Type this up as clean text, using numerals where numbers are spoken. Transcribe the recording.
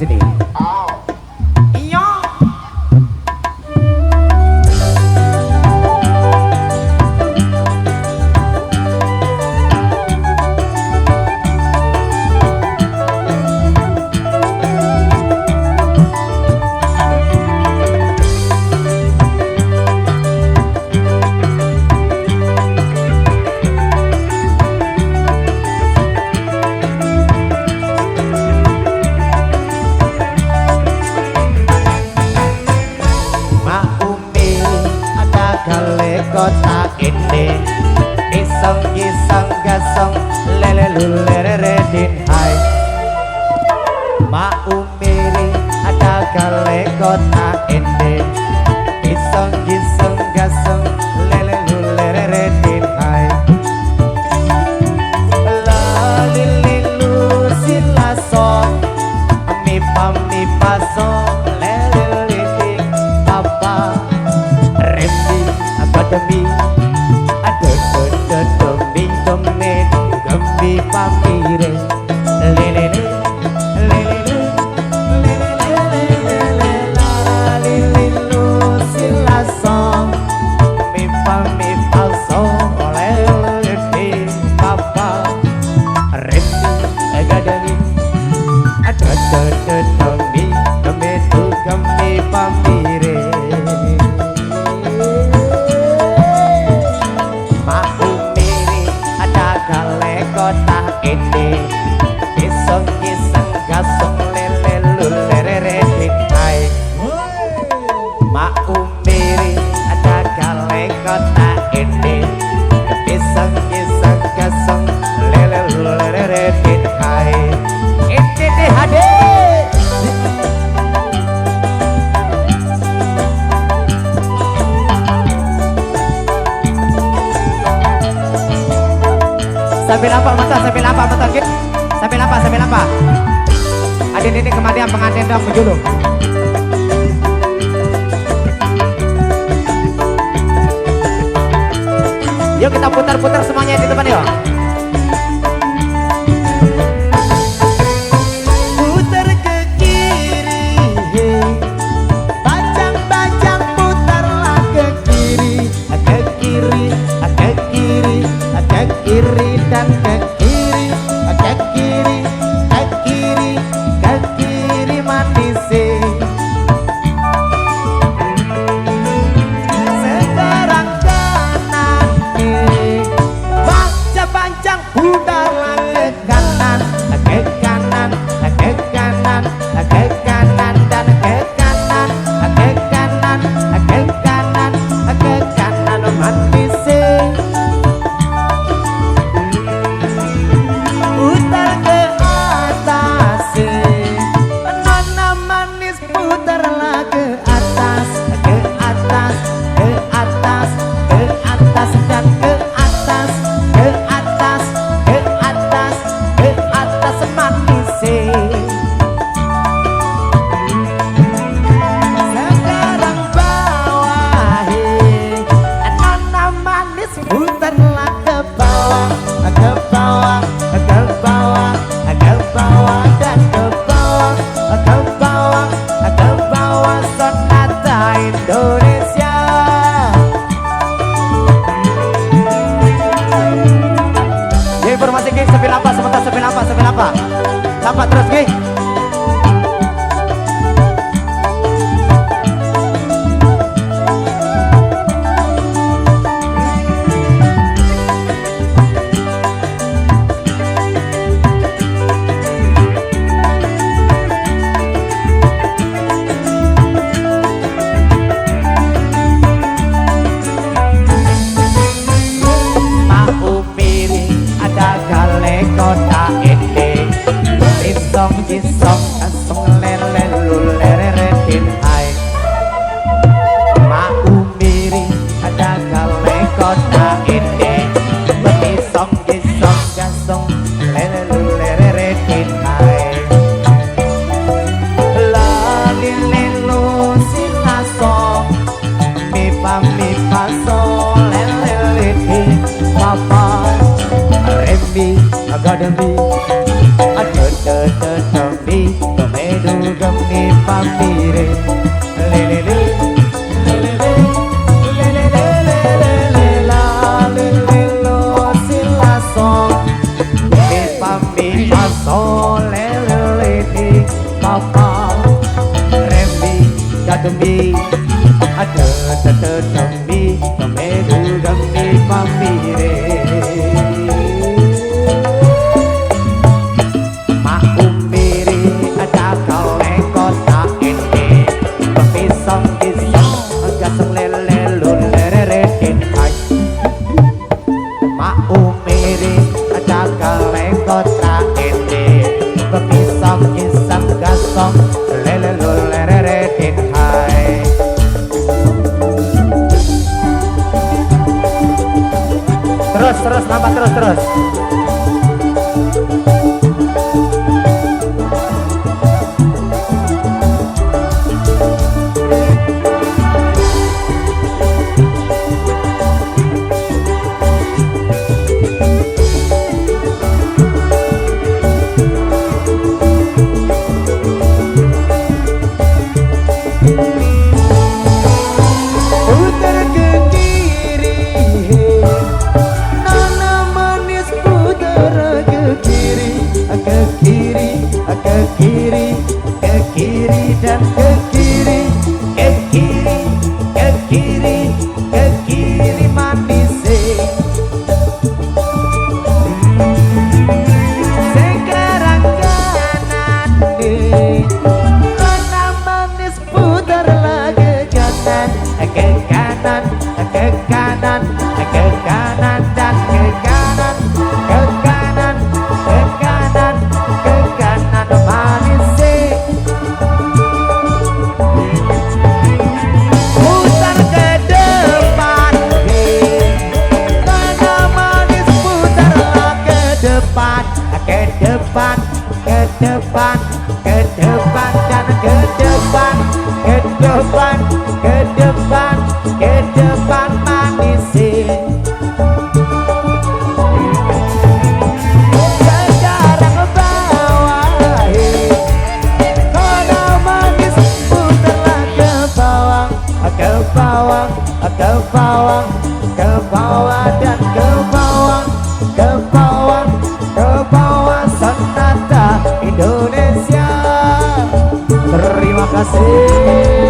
Sini. Iya. Kota ini iseng-iseng gasong lele lulere din hai maumiri ada kale kota ini iseng-iseng gasong lele lulere din hai lalililu silasong mi pasong lele lele papa rembi demi ada demi demi pamire lele lele lele silasong mi pasong lele papa rembi demi ada demi pamire kota ini iseng-iseng gasong lele lulere hai maumiri ada kale kota ini iseng-iseng gasong lele lulere hai ini hadir sambil apa mata sambil apa adin ini kematian pengantin dong menjulung yuk kita putar-putar semuanya di depan yuk putar ke kiri bajang-bajang putarlah ke kiri ke kiri ke kiri ke kiri dan ke kiri ke kiri ke kiri ke kiri manis sekarang kanan baca panjang putarlah ke kanan ke kanan ke kanan ke kanan dan ke kanan ke kanan ke kanan ke kanan manis putar ke atas nona manis putarlah ke atas ke atas ke atas ke atas dan ke atas ke atas ke atas ke atas manis sekarang bawah nona manis putarlah ke bawah ke bawah ke bawah ke bawah dan ke bawah ke bawah ke bawah sonata Indonesia ya informasi geng sambil apa sebentar sambil apa sampai terus geng kota ini gemi pamire lelele demi ada demi pemedu gemi pamire mak umiri ada kaleng kota ini pepisang kisah gaseng lele lulere hai mak umiri ada kaleng kota ini pepisang kisah gaseng lele lulere terus nampak terus dan ke kiri manis sekarang kanan deh kanan manis putar lagi kanan ke kanan ke kanan ke kanan dan ke kanan ke kanan ke kanan ke kanan manis ke depan dan ke depan manis sekarang bawah kalau manis putarlah ke bawah dan ke bawah sonata Indonesia. Terima kasih.